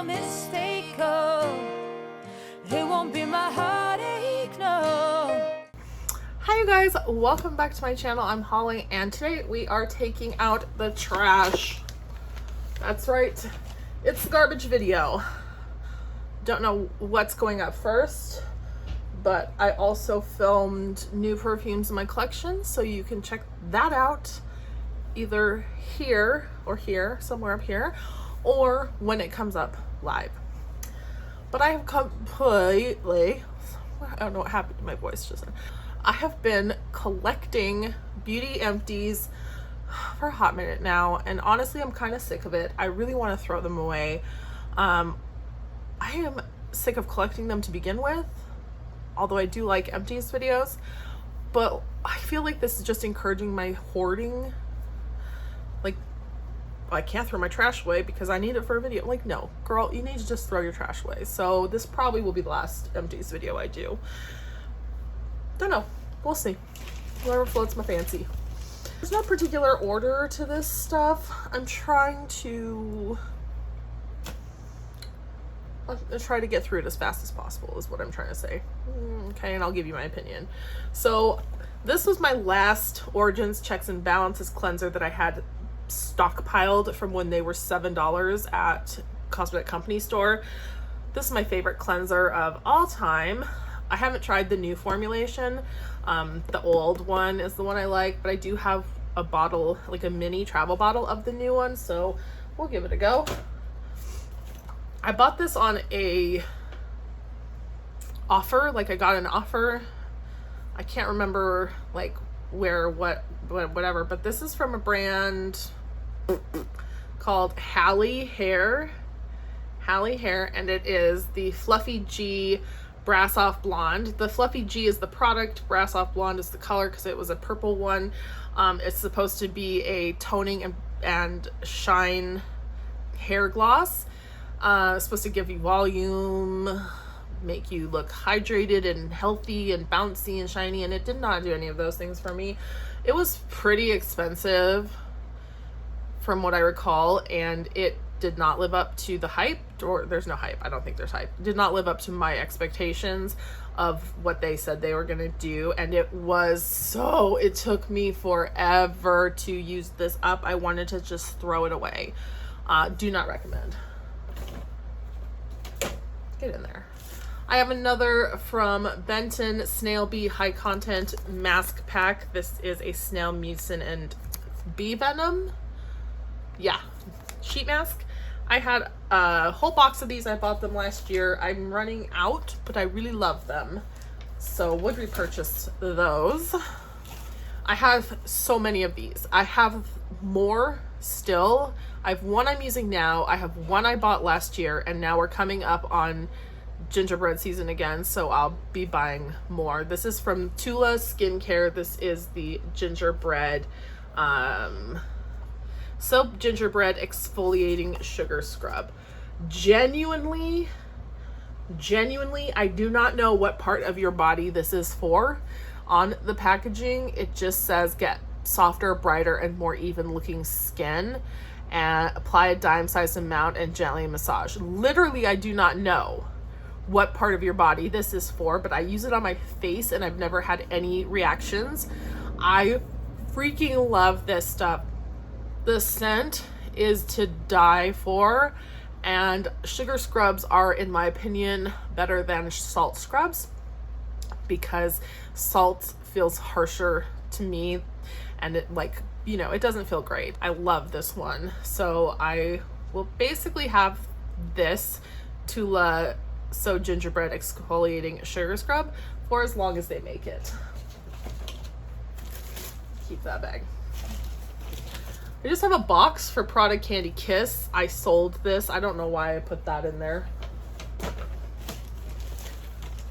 mistake, oh, it won't be my heartache, no. Hi you guys, welcome back to my channel. I'm Holly and today we are taking out the trash. That's right, it's the garbage video. Don't know what's going up first, but I also filmed new perfumes in my collection, so you can check that out either here or here, somewhere up here, or when it comes up live. But I have completely, I don't know what happened to my voice just then. I have been collecting beauty empties for a hot minute now, and honestly I'm kind of sick of it. I really want to throw them away. I am sick of collecting them to begin with, although I do like empties videos, but I feel like this is just encouraging my hoarding. Like, I can't throw my trash away because I need it for a video. Like, no, girl, you need to just throw your trash away. So this probably will be the last empties video I do. Don't know, we'll see. Whatever floats my fancy. There's no particular order to this stuff. I'm trying to try to get through it as fast as possible is what I'm trying to say. Okay, and I'll give you my opinion. So this was my last Origins Checks and Balances cleanser that I had stockpiled from when they were $7 at Cosmetic Company store. This is my favorite cleanser of all time. I haven't tried the new formulation. The old one is the one I like, but I do have a bottle, like a mini travel bottle of the new one, so we'll give it a go. I bought this on a offer, like I got an offer. I can't remember like where, whatever, but this is from a brand called Halle Hair, and it is the Fluffy G Brass Off Blonde. The Fluffy G is the product, Brass Off Blonde is the color because it was a purple one. It's supposed to be a toning and shine hair gloss. It's supposed to give you volume, make you look hydrated and healthy and bouncy and shiny, and it did not do any of those things for me. It was pretty expensive from what I recall, and it did not live up to the hype, or there's no hype, I don't think there's hype. It did not live up to my expectations of what they said they were gonna do, and it took me forever to use this up. I wanted to just throw it away. Do not recommend. Get in there. I have another from Benton Snail Bee High Content Mask Pack. This is a snail mucin and bee venom. Yeah, sheet mask. I had a whole box of these. I bought them last year. I'm running out, but I really love them, so would repurchase those. I have so many of these. I have more still. I have one I'm using now. I have one I bought last year, and now we're coming up on gingerbread season again, so I'll be buying more. This is from Tula Skincare. This is the gingerbread soap gingerbread exfoliating sugar scrub. Genuinely, I do not know what part of your body this is for. On the packaging, it just says get softer, brighter, and more even looking skin, and apply a dime-sized amount and gently massage. Literally, I do not know what part of your body this is for, but I use it on my face and I've never had any reactions. I freaking love this stuff. The scent is to die for, and sugar scrubs are, in my opinion, better than salt scrubs because salt feels harsher to me, and it, like, you know, it doesn't feel great. I love this one, so I will basically have this Tula So Gingerbread Exfoliating Sugar Scrub for as long as they make it. Keep that bag. I just have a box for Product Candy Kiss. I sold this. I don't know why I put that in there.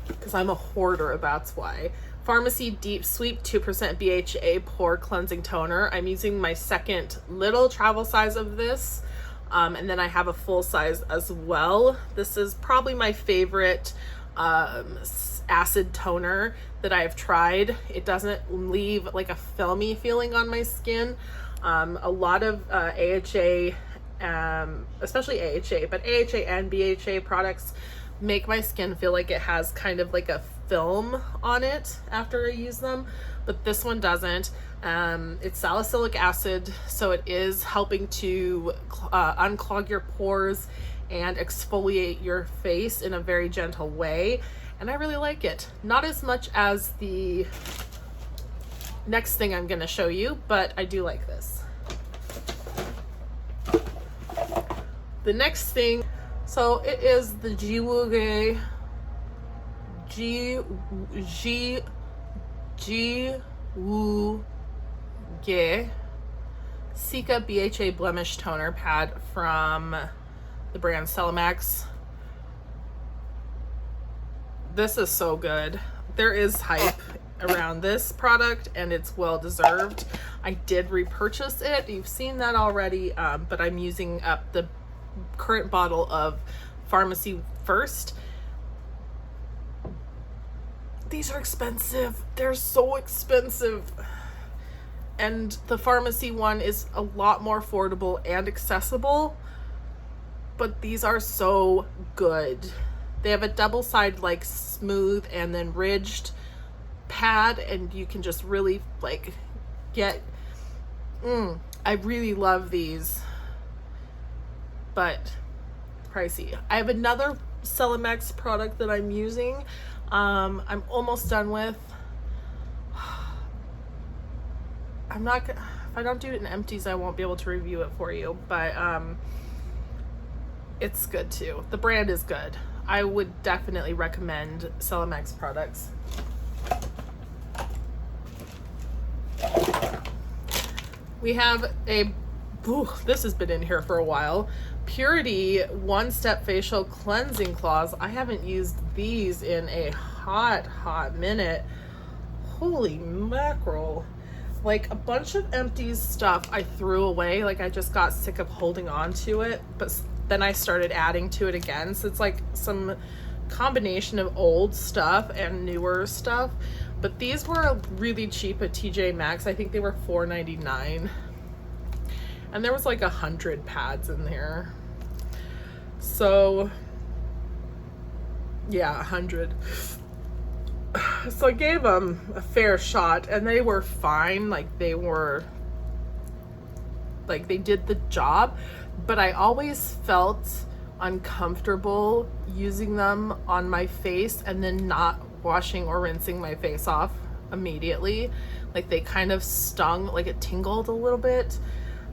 Because I'm a hoarder, that's why. Pharmacy Deep Sweep 2% BHA Pore Cleansing Toner. I'm using my second little travel size of this. And then I have a full size as well. This is probably my favorite acid toner that I have tried. It doesn't leave like a filmy feeling on my skin. A lot of AHA especially AHA, but AHA and BHA products make my skin feel like it has kind of like a film on it after I use them, but this one doesn't. It's salicylic acid, so it is helping to unclog your pores and exfoliate your face in a very gentle way, and I really like it. Not as much as the next thing I'm going to show you, but I do like this. The next thing, so it is the goooo Cica BHA Blemish Toner Pad from the brand Celemax. This is so good. There is hype around this product and it's well deserved. I did repurchase it. You've seen that already, but I'm using up the current bottle of Pharmacy First. These are expensive. They're so expensive. And the Pharmacy one is a lot more affordable and accessible, but these are so good. They have a double side, like smooth and then ridged pad, and you can just really like get, I really love these, but pricey. I have another Celemax product that I'm using. I'm almost done with. I'm not gonna, if I don't do it in Empties, I won't be able to review it for you, but it's good too. The brand is good. I would definitely recommend Celemax products. We have a, this has been in here for a while, Purity One Step Facial Cleansing Cloths. I haven't used these in a hot minute. Holy mackerel. Like a bunch of Empties stuff I threw away. Like I just got sick of holding on to it, but then I started adding to it again. So it's like some combination of old stuff and newer stuff. But these were really cheap at TJ Maxx. I think they were $4.99. And there was like 100 pads in there. So yeah, 100. So I gave them a fair shot and they were fine. Like they were, like they did the job, but I always felt uncomfortable using them on my face and then not washing or rinsing my face off immediately. Like they kind of stung, like it tingled a little bit.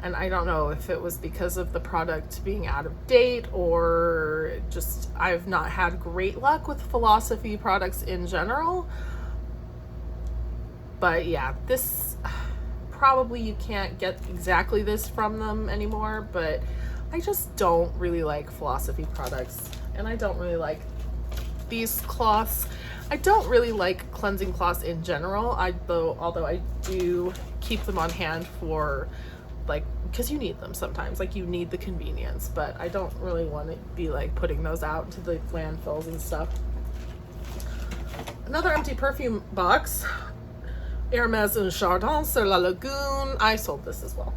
And I don't know if it was because of the product being out of date or just I've not had great luck with Philosophy products in general. But yeah, this probably you can't get exactly this from them anymore, but I just don't really like Philosophy products, and I don't really like these cloths. I don't really like cleansing cloths in general, although I do keep them on hand for, like, because you need them sometimes, like you need the convenience, but I don't really want to be like putting those out into the landfills and stuff. Another empty perfume box, Hermes and Chardon sur la Lagune. I sold this as well.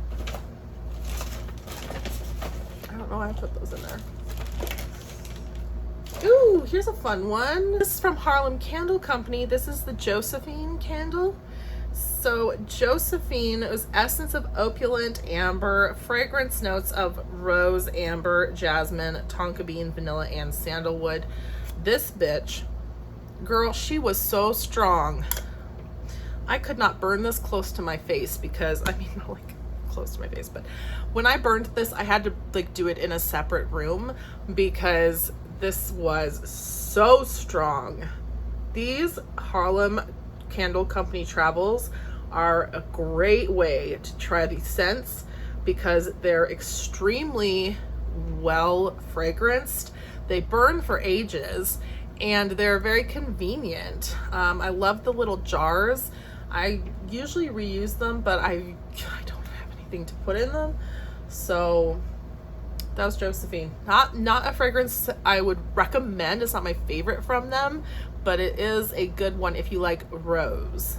I don't know why I put those in there. Ooh, here's a fun one. This is from Harlem Candle Company. This is the Josephine candle. So Josephine is essence of opulent amber, fragrance notes of rose, amber, jasmine, tonka bean, vanilla, and sandalwood. This bitch, girl, she was so strong. I could not burn this close to my face because, I mean, not like close to my face, but when I burned this, I had to like do it in a separate room because this was so strong. These Harlem Candle Company travels are a great way to try these scents because they're extremely well fragranced. They burn for ages and they're very convenient. I love the little jars. I usually reuse them, but I don't have anything to put in them. So that was Josephine. Not a fragrance I would recommend. It's not my favorite from them, but it is a good one if you like rose.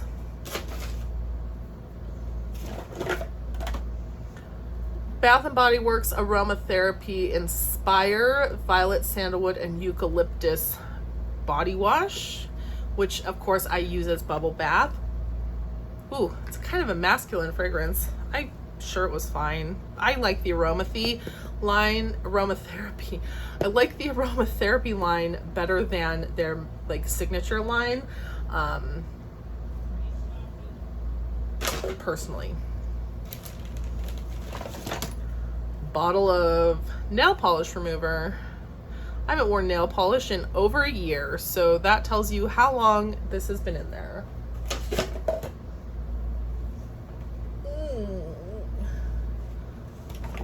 Bath & Body Works Aromatherapy Inspire Violet Sandalwood and Eucalyptus Body Wash, which of course I use as bubble bath. Ooh, it's kind of a masculine fragrance. I'm sure it was fine. I like the aromatherapy line. I like the aromatherapy line better than their like signature line, personally. Bottle of nail polish remover. I haven't worn nail polish in over a year, so that tells you how long this has been in there.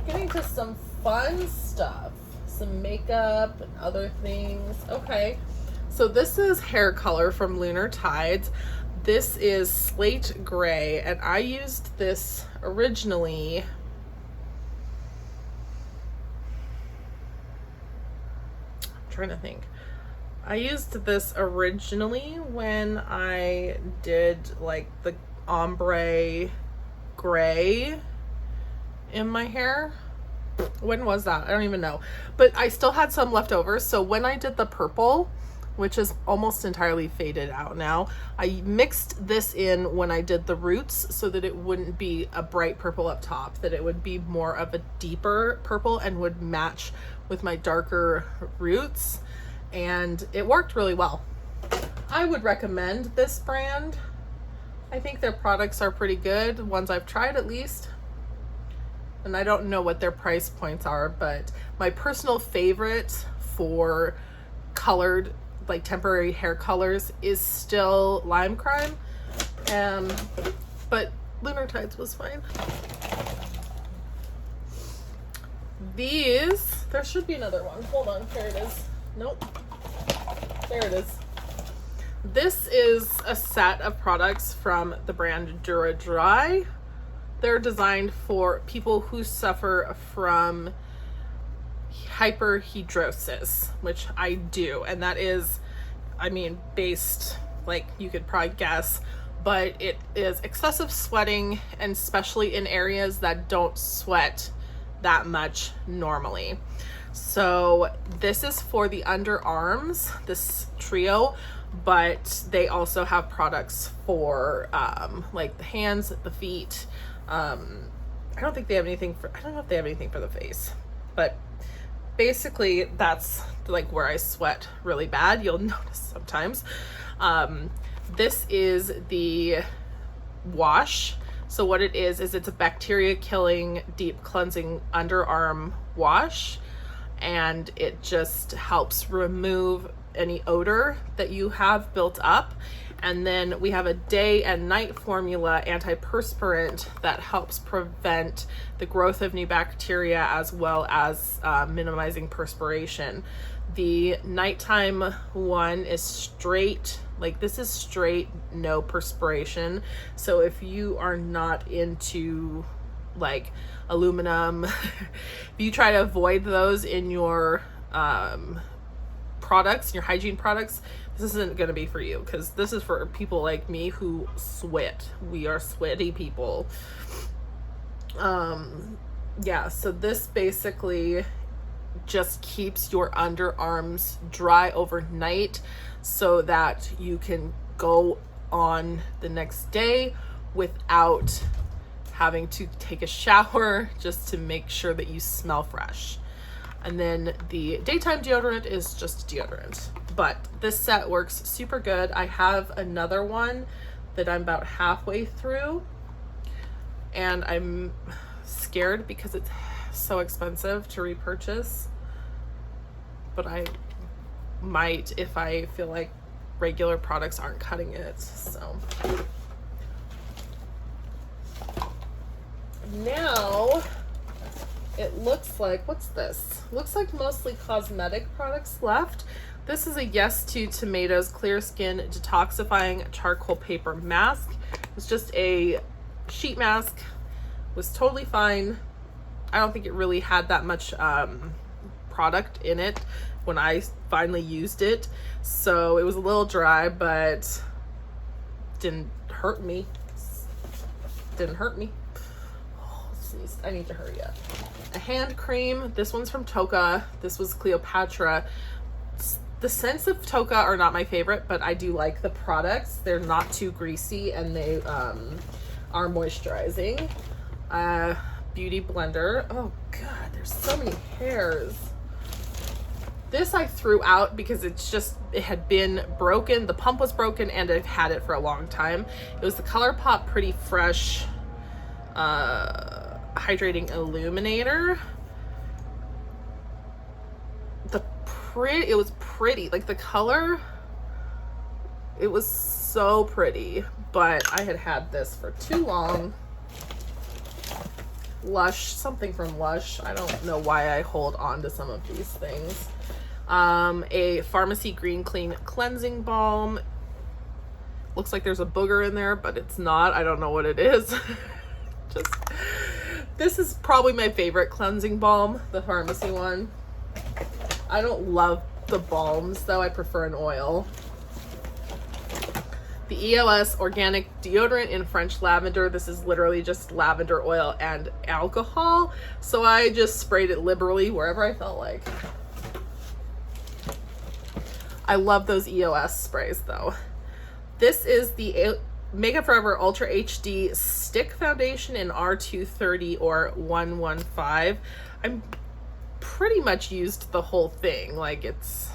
Getting to some fun stuff, some makeup and other things. Okay, so this is hair color from Lunar Tides. This is slate gray, and I used this originally trying to think. I used this originally when I did like the ombre gray in my hair. When was that? I don't even know. But I still had some left over. So when I did the purple, which is almost entirely faded out now, I mixed this in when I did the roots so that it wouldn't be a bright purple up top, that it would be more of a deeper purple and would match with my darker roots, and it worked really well. I would recommend this brand. I think their products are pretty good, the ones I've tried at least. And I don't know what their price points are, but my personal favorite for colored, like temporary hair colors, is still Lime Crime. But Lunar Tides was fine. These, there should be another one. Hold on, here it is. Nope. There it is. This is a set of products from the brand Dura Dry. They're designed for people who suffer from hyperhidrosis, which I do. And that is, I mean, based, like you could probably guess, but it is excessive sweating, and especially in areas that don't sweat that much normally. So this is for the underarms, this trio, but they also have products for like the hands, the feet. I don't think they have anything for, I don't know if they have anything for the face, but basically that's like where I sweat really bad. You'll notice sometimes. This is the wash. So what it is it's a bacteria killing, deep cleansing underarm wash, and it just helps remove any odor that you have built up. And then we have a day and night formula antiperspirant that helps prevent the growth of new bacteria as well as minimizing perspiration. The nighttime one is straight, like this is straight, no perspiration. So if you are not into like aluminum, if you try to avoid those in your products, your hygiene products, this isn't going to be for you, because this is for people like me who sweat. We are sweaty people. Yeah, so this basically just keeps your underarms dry overnight so that you can go on the next day without having to take a shower, just to make sure that you smell fresh. And then the daytime deodorant is just deodorant. But this set works super good. I have another one that I'm about halfway through, and I'm scared because it's so expensive to repurchase. But I might if I feel like regular products aren't cutting it. So now it looks like, what's this? Looks like mostly cosmetic products left. This is a Yes to Tomatoes Clear Skin Detoxifying Charcoal Paper Mask. It's just a sheet mask. It was totally fine. I don't think it really had that much product in it when I finally used it. So it was a little dry, but didn't hurt me. Didn't hurt me. Oh, geez, I need to hurry up. a hand cream. This one's from Toka. This was Cleopatra. The scents of Toka are not my favorite, but I do like the products. They're not too greasy and they are moisturizing. Beauty blender. Oh God, there's so many hairs. This I threw out because it had been broken. The pump was broken and I've had it for a long time. It was the ColourPop Pretty Fresh Hydrating Illuminator. It was pretty, like the color, it was so pretty, but I had this for too long. Lush, something from Lush. I don't know why I hold on to some of these things. A Pharmacy Green Clean Cleansing Balm. Looks like there's a booger in there, but it's not. I don't know what it is. This is probably my favorite cleansing balm, the Pharmacy one. I don't love the balms though, I prefer an oil. The EOS Organic Deodorant in French Lavender. This is literally just lavender oil and alcohol. So I just sprayed it liberally wherever I felt like. I love those EOS sprays though. This is the Makeup Forever Ultra HD Stick Foundation in R230 or 115. I'm pretty much used the whole thing, like it's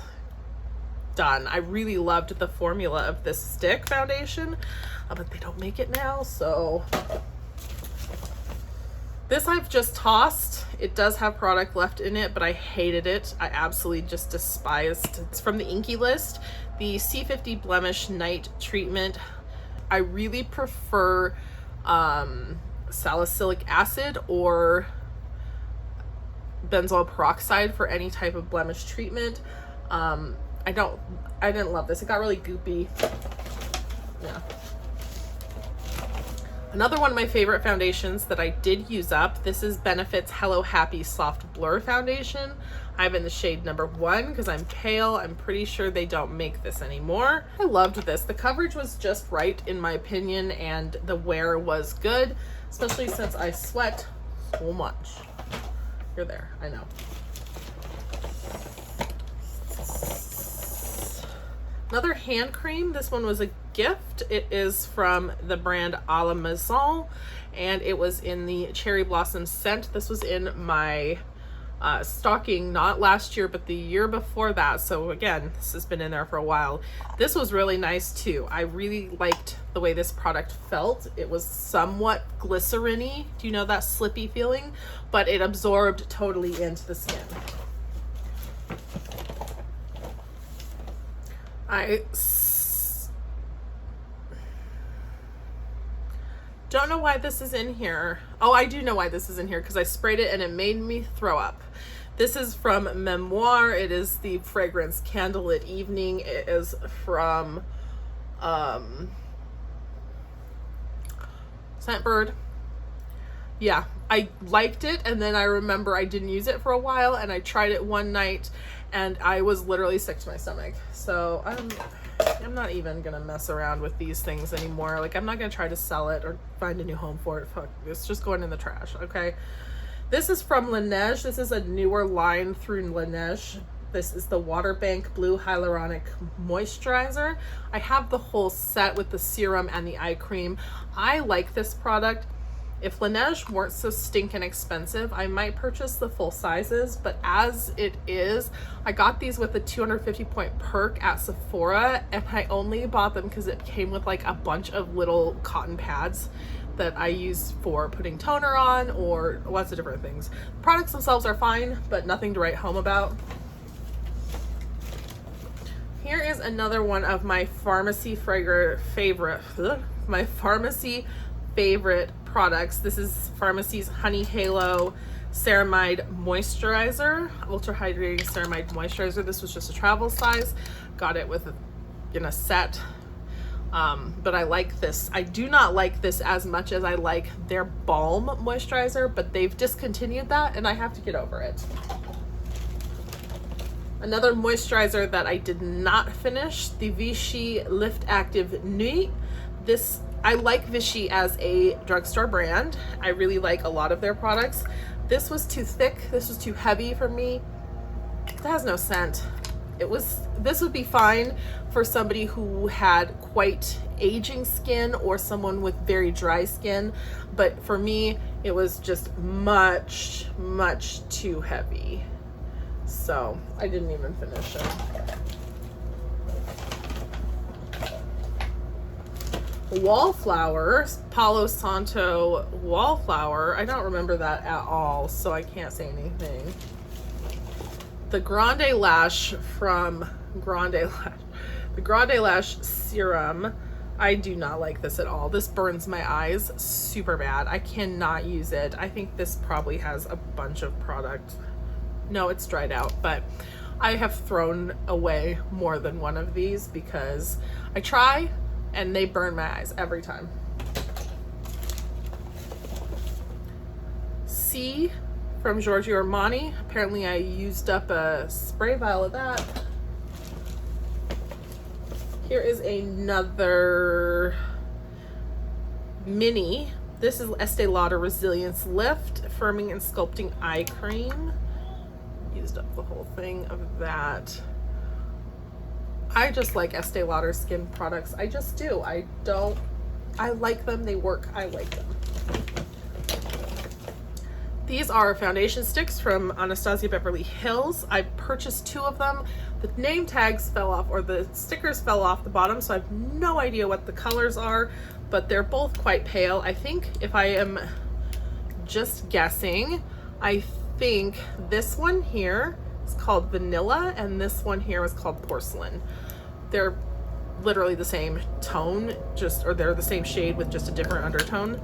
done. I really loved the formula of this stick foundation, but they don't make it now, so this I've just tossed. It does have product left in it, but I hated it. I absolutely just despised. It's from the Inky List, the C50 Blemish Night Treatment. I really prefer salicylic acid or benzoyl peroxide for any type of blemish treatment. I didn't love this. It got really goopy. Yeah. Another one of my favorite foundations that I did use up, this is Benefit's Hello Happy Soft Blur Foundation. I have it in the shade number 1 because I'm pale. I'm pretty sure they don't make this anymore. I loved this. The coverage was just right in my opinion, and the wear was good, especially since I sweat so much. You're there, I know. Another hand cream. This one was a gift. It is from the brand A la Maison, and it was in the Cherry Blossom scent. This was in my stocking, not last year, but the year before that. So again, this has been in there for a while. This was really nice too. I really liked the way this product felt. It was somewhat glycerin-y. Do you know that slippy feeling? But it absorbed totally into the skin. I don't know why this is in here. Oh, I do know why this is in here, because I sprayed it and it made me throw up. This is from Memoir. It is the fragrance Candlelit Evening. It is from Scentbird. Yeah, I liked it, and then I remember I didn't use it for a while, and I tried it one night and I was literally sick to my stomach. So I'm not even gonna mess around with these things anymore. Like, I'm not gonna try to sell it or find a new home for it. Fuck, it's just going in the trash. Okay, this is from Laneige. This is a newer line through Laneige. This is the Water Bank Blue Hyaluronic Moisturizer. I have the whole set with the serum and the eye cream. I like this product. If Laneige weren't so stinking expensive, I might purchase the full sizes, but as it is, I got these with a 250 point perk at Sephora, and I only bought them because it came with like a bunch of little cotton pads that I use for putting toner on or lots of different things. The products themselves are fine, but nothing to write home about. Here is another one of my pharmacy favorite products. This is Pharmacy's Honey Halo Ceramide Moisturizer, Ultra Hydrating Ceramide Moisturizer. This was just a travel size. Got it with in a set. But I like this. I do not like this as much as I like their balm moisturizer, but they've discontinued that and I have to get over it. Another moisturizer that I did not finish, the Vichy Lift Active Nuit. I like Vichy as a drugstore brand. I really like a lot of their products, This was too thick. This was too heavy for me. It has no scent. This would be fine for somebody who had quite aging skin or someone with very dry skin, but for me it was just much too heavy, so I didn't even finish it. Wallflower, Palo Santo Wallflower. I don't remember that at all, so I can't say anything. The Grande Lash from the Grande Lash Serum. I do not like this at all. This burns my eyes super bad. I cannot use it. I think this probably has a bunch of product. No, it's dried out, but I have thrown away more than one of these because I try and they burn my eyes every time. C from Giorgio Armani. Apparently I used up a spray vial of that. Here is another mini. This is Estee Lauder Resilience Lift Firming and Sculpting Eye Cream. Used up the whole thing of that. I just like Estee Lauder skin products. I just do. I like them. They work. I like them. These are foundation sticks from Anastasia Beverly Hills. I purchased 2 of them. The name tags fell off, or the stickers fell off the bottom, so I have no idea what the colors are, but they're both quite pale. I think, if I am just guessing, I think this one here is called Vanilla and this one here is called Porcelain. They're literally the same tone, or they're the same shade with just a different undertone.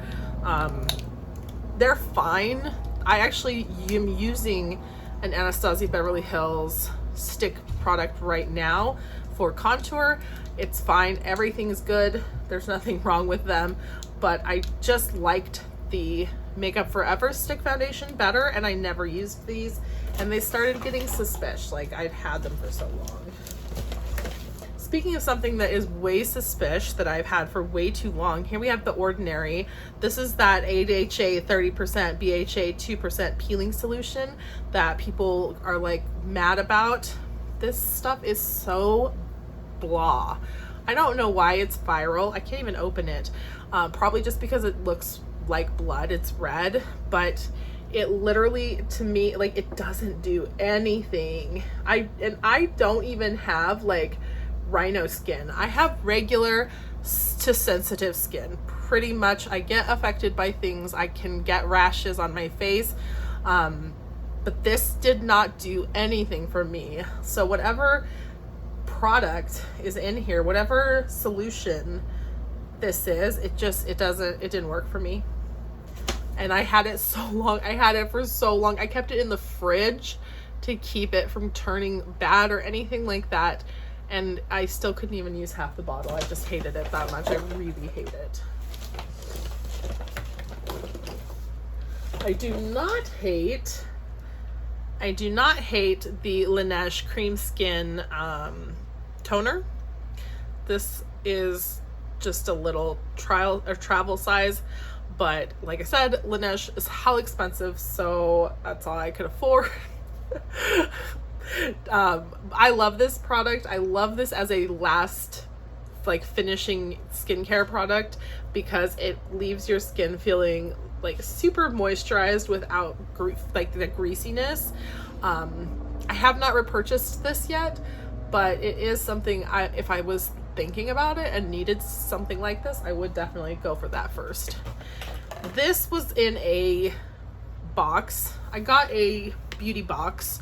They're fine. I actually am using an Anastasia Beverly Hills stick product right now for contour. It's fine. Everything is good. There's nothing wrong with them, but I just liked the Makeup Forever stick foundation better, and I never used these, and they started getting suspicious. Like, I'd had them for so long. Speaking of something that is way suspicious that I've had for way too long, here we have The Ordinary. This is that AHA 30%, BHA 2% peeling solution that people are like mad about. This stuff is so blah. I don't know why it's viral. I can't even open it. Probably just because it looks like blood. It's red, but it literally, to me, like, it doesn't do anything. I don't even have like rhino skin. I have regular to sensitive skin. Pretty much I get affected by things. I can get rashes on my face, but this did not do anything for me. So whatever product is in here, whatever solution this is, it didn't work for me. And I had it so long. I had it for so long. I kept it in the fridge to keep it from turning bad or anything like that. And I still couldn't even use half the bottle. I just hated it that much. I really hate it. I do not hate the Laneige Cream Skin toner. This is just a little trial or travel size, but like I said, Laneige is hell expensive, so that's all I could afford. I love this product. I love this as a last, like, finishing skincare product because it leaves your skin feeling like super moisturized without like the greasiness. I have not repurchased this yet, but it is something if I was thinking about it and needed something like this, I would definitely go for that first. This was in a box. I got a beauty box.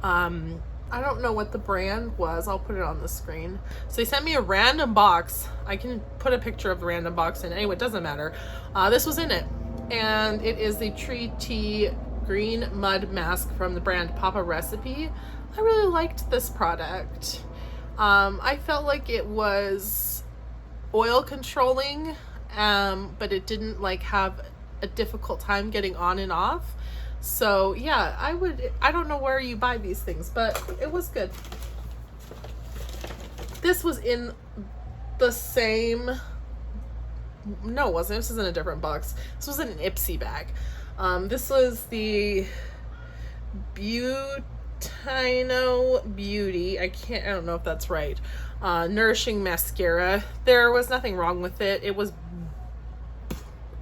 I don't know what the brand was. I'll put it on the screen. So they sent me a random box. I can put a picture of the random box in. Anyway, it doesn't matter. This was in it, and it is the Tree Tea Green Mud Mask from the brand Papa Recipe. I really liked this product. I felt like it was oil controlling, but it didn't like have a difficult time getting on and off. So yeah, I don't know where you buy these things, but it was good. This was in the same, no it wasn't, this was in a different box. This was in an Ipsy bag. This was the Butino Beauty. I don't know if that's right. Nourishing mascara. There was nothing wrong with it.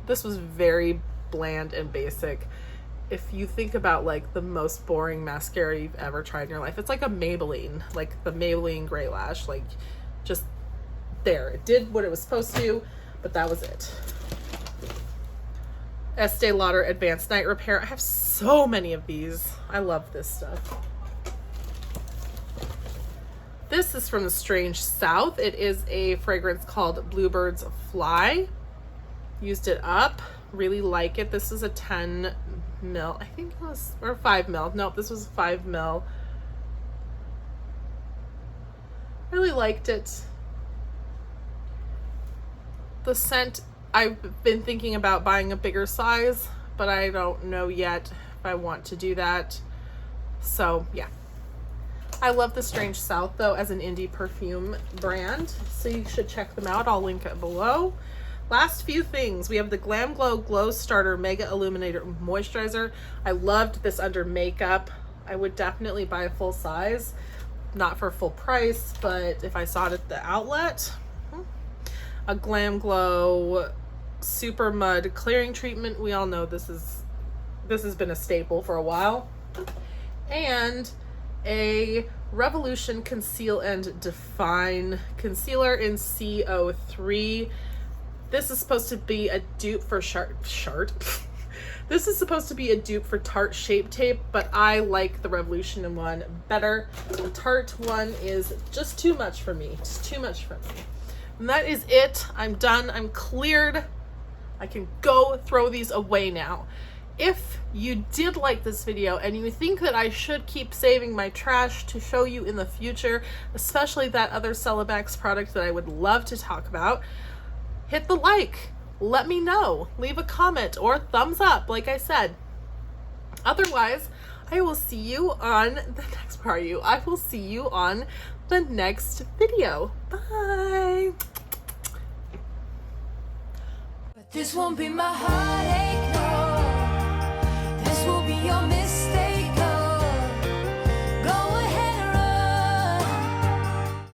This was very bland and basic. If you think about like the most boring mascara you've ever tried in your life, it's like a Maybelline, like the Maybelline Gray Lash, like just there. It did what it was supposed to, but that was it. Estee Lauder Advanced Night Repair. I have so many of these. I love this stuff. This is from the Strange South. It is a fragrance called Bluebird's Fly. Used it up. Really like it. This is a 10 mil. I think it was, or 5 mil. Nope, this was 5 mil. Really liked it. The scent, I've been thinking about buying a bigger size, but I don't know yet if I want to do that. So yeah. I love the Strange South though as an indie perfume brand, so you should check them out. I'll link it below. Last few things. We have the Glam Glow Glow Starter Mega Illuminator Moisturizer. I loved this under makeup. I would definitely buy a full size. Not for full price, but if I saw it at the outlet. A Glam Glow Super Mud Clearing Treatment. We all know this has been a staple for a while. And a Revolution Conceal and Define Concealer in CO3. This is supposed to be a dupe for This is supposed to be a dupe for Tarte Shape Tape, but I like the Revolution one better. The Tarte one is just too much for me. Just too much for me. And that is it. I'm done. I'm cleared. I can go throw these away now. If you did like this video and you think that I should keep saving my trash to show you in the future, especially that other Cellabax product that I would love to talk about, hit the like, let me know, leave a comment or thumbs up, like I said. Otherwise, I will see you on the next part. I will see you on the next video. Bye. But this won't be my heartache, no. This will be your